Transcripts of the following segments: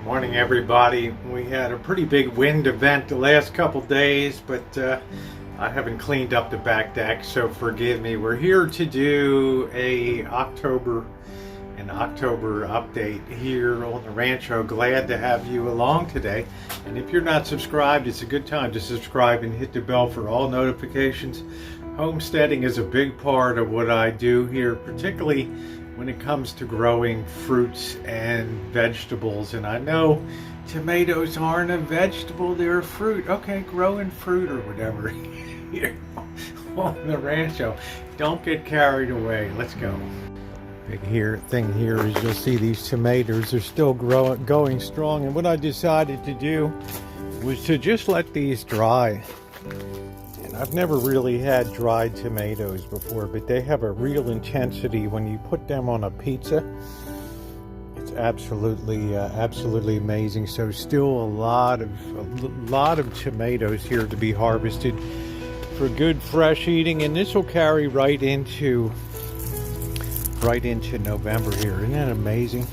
Morning, everybody. We had a pretty big wind event the last couple days, but I haven't cleaned up the back deck, so forgive me. We're here to do an October update here on the Rancho. Glad to have you along today. And if you're not subscribed, it's a good time to subscribe and hit the bell for all notifications. Homesteading is a big part of what I do here, particularly when it comes to growing fruits and vegetables. And I know tomatoes aren't a vegetable, they're a fruit. Okay, growing fruit or whatever here on the Rancho. Don't get carried away. Let's go. Big thing here is you'll see these tomatoes are still going strong. And what I decided to do was to just let these dry. I've never really had dried tomatoes before, but they have a real intensity when you put them on a pizza. It's absolutely amazing. So still a lot of tomatoes here to be harvested for good fresh eating, and this will carry right into November here. Isn't that amazing?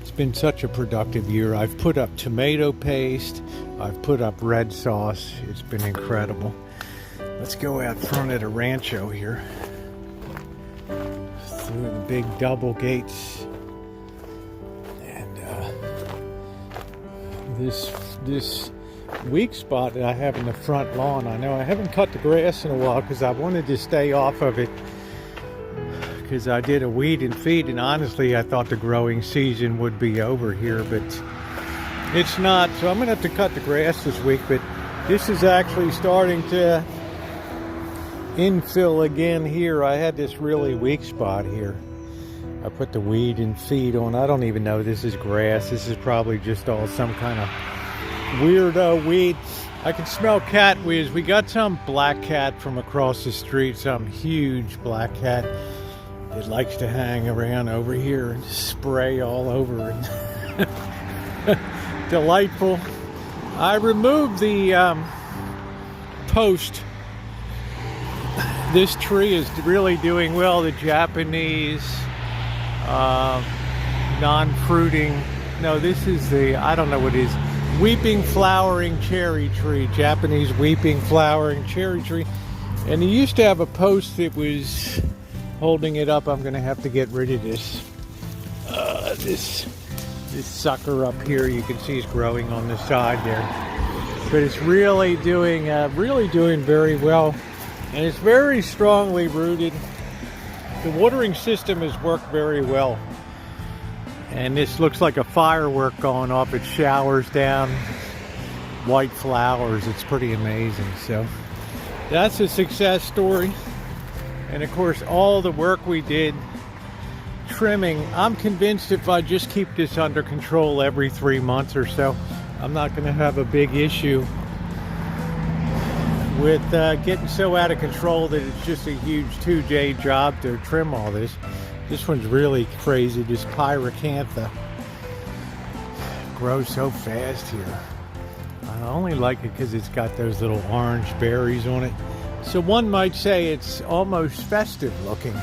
It's been such a productive year. I've put up tomato paste, I've put up red sauce. It's been incredible. Let's go out front of the Rancho here, through the big double gates, and this weak spot that I have in the front lawn. I know I haven't cut the grass in a while because I wanted to stay off of it because I did a weed and feed, and honestly I thought the growing season would be over here, but it's not. So I'm gonna have to cut the grass this week, but this is actually starting to infill again here. I had this really weak spot here. I put the weed and feed on. I don't even know this is grass. This is probably just all some kind of weirdo weed. I can smell cat whiz. We got some black cat from across the street, some huge black cat that likes to hang around over here and spray all over it. Delightful. I removed the post. This tree is really doing well. The Japanese non-fruiting, no, this is the, I don't know what it is, weeping flowering cherry tree, Japanese weeping flowering cherry tree. And he used to have a post that was holding it up. I'm going to have to get rid of this. This sucker up here, you can see is growing on the side there. But it's really doing very well. And it's very strongly rooted. The watering system has worked very well. And this looks like a firework going off. It showers down white flowers. It's pretty amazing. So that's a success story. And of course, all the work we did trimming, I'm convinced if I just keep this under control every 3 months or so, I'm not going to have a big issue with getting so out of control that it's just a huge 2-day job to trim all this. This one's really crazy. This pyracantha grows so fast here. I only like it because it's got those little orange berries on it. So one might say it's almost festive looking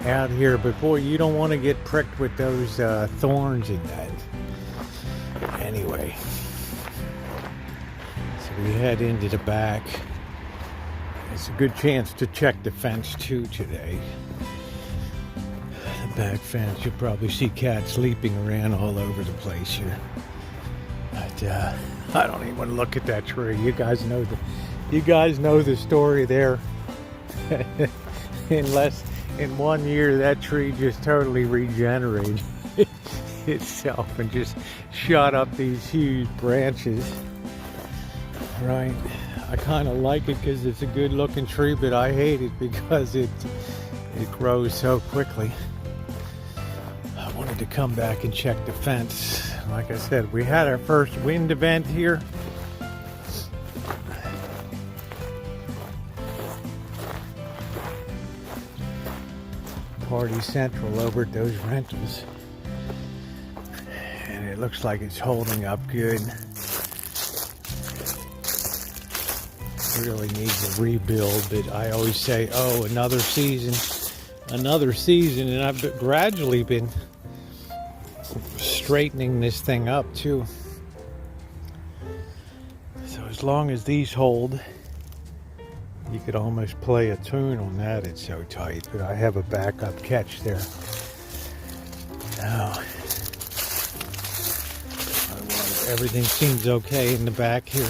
out here, but boy, you don't want to get pricked with those thorns in that. Anyway, we head into the back. It's a good chance to check the fence too today. The back fence, you'll probably see cats sleeping around all over the place here. But I don't even want to look at that tree. You guys know the story there. In 1 year, that tree just totally regenerated itself and just shot up these huge branches. Right, I kind of like it because it's a good looking tree, but I hate it because it grows so quickly. I wanted to come back and check the fence. Like I said, we had our first wind event here. Party Central over at those rentals, and it looks like it's holding up good. Really needs a rebuild, but I always say, oh, another season, and I've gradually been straightening this thing up too. So as long as these hold, you could almost play a tune on that. It's so tight, but I have a backup catch there. Now, everything seems okay in the back here.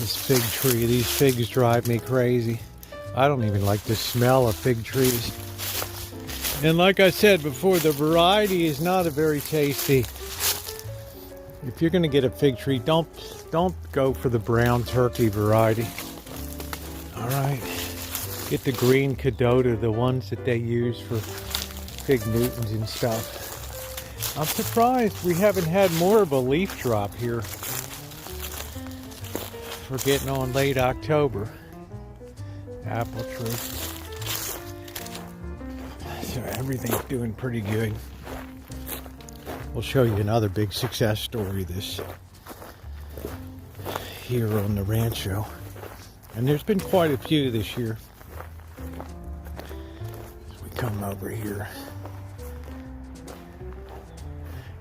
This fig tree, these figs drive me crazy. I don't even like the smell of fig trees. And like I said before, the variety is not a very tasty. If you're gonna get a fig tree, don't go for the brown turkey variety. All right, get the green Cadota, the ones that they use for fig Newtons and stuff. I'm surprised we haven't had more of a leaf drop here. We're getting on late October. Apple tree. So everything's doing pretty good. We'll show you another big success story this here on the rancho. And there's been quite a few this year. As we come over here.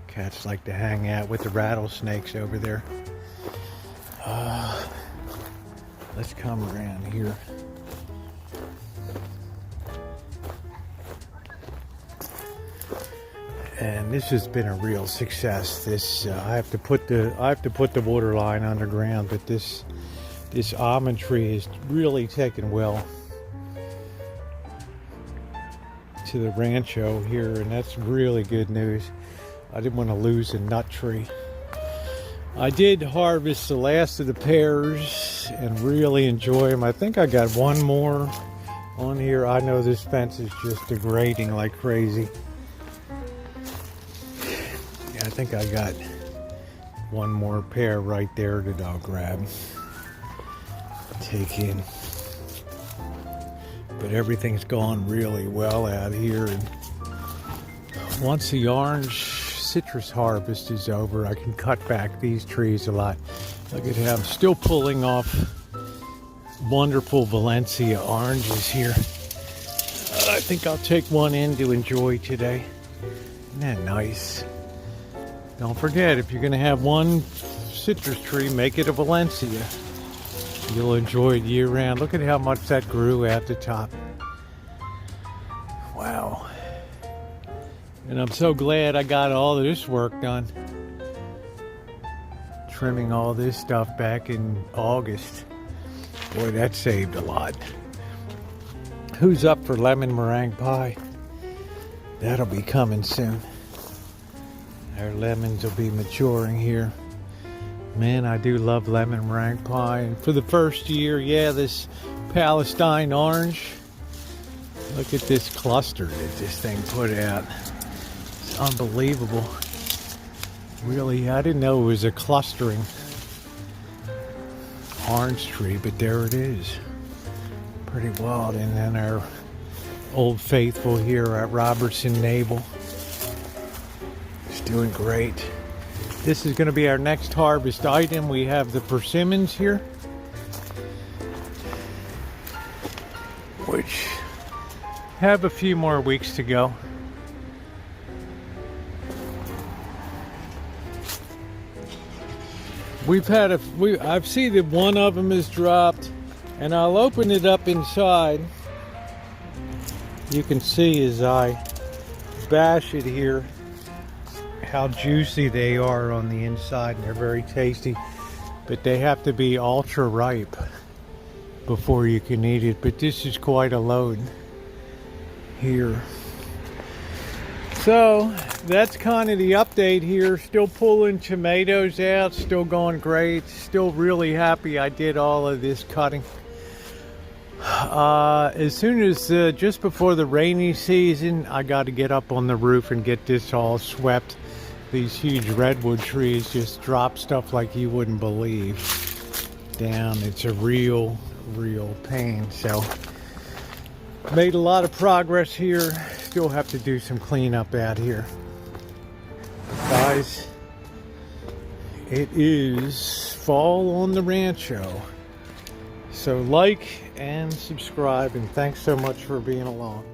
Cats like to hang out with the rattlesnakes over there. Let's come around here. And this has been a real success. This I have to put the water line underground, but this almond tree is really taken well to the rancho here, and that's really good news. I didn't want to lose a nut tree. I did harvest the last of the pears and really enjoy them. I think I got one more on here. I know this fence is just degrading like crazy. Yeah, I think I got one more pear right there that I'll grab, take in. But everything's gone really well out here. And once the orange citrus harvest is over, I can cut back these trees a lot. Look at how I'm still pulling off wonderful Valencia oranges here. I think I'll take one in to enjoy today. Isn't that nice? Don't forget, if you're going to have one citrus tree, make it a Valencia. You'll enjoy it year round. Look at how much that grew at the top. Wow. And I'm so glad I got all of this work done. Trimming all this stuff back in August. Boy, that saved a lot. Who's up for lemon meringue pie? That'll be coming soon. Our lemons will be maturing here. Man, I do love lemon meringue pie. And for the first year, yeah, this Palestine orange. Look at this cluster that this thing put out. It's unbelievable. Really, I didn't know it was a clustering orange tree, but there it is. Pretty wild. And then our old faithful here at Robertson Nabel. It's doing great. This is going to be our next harvest item. We have the persimmons here, which have a few more weeks to go. I've seen that one of them is dropped, and I'll open it up inside. You can see as I bash it here how juicy they are on the inside, and they're very tasty, but they have to be ultra ripe before you can eat it. But this is quite a load here. So that's kind of the update here. Still pulling tomatoes out, still going great, still really happy I did all of this cutting. As soon as just before the rainy season, I got to get up on the roof and get this all swept. These huge redwood trees just drop stuff like you wouldn't believe down. It's a real pain. So made a lot of progress here. Still have to do some cleanup out here. But guys, it is fall on the rancho. So like and subscribe, and thanks so much for being along.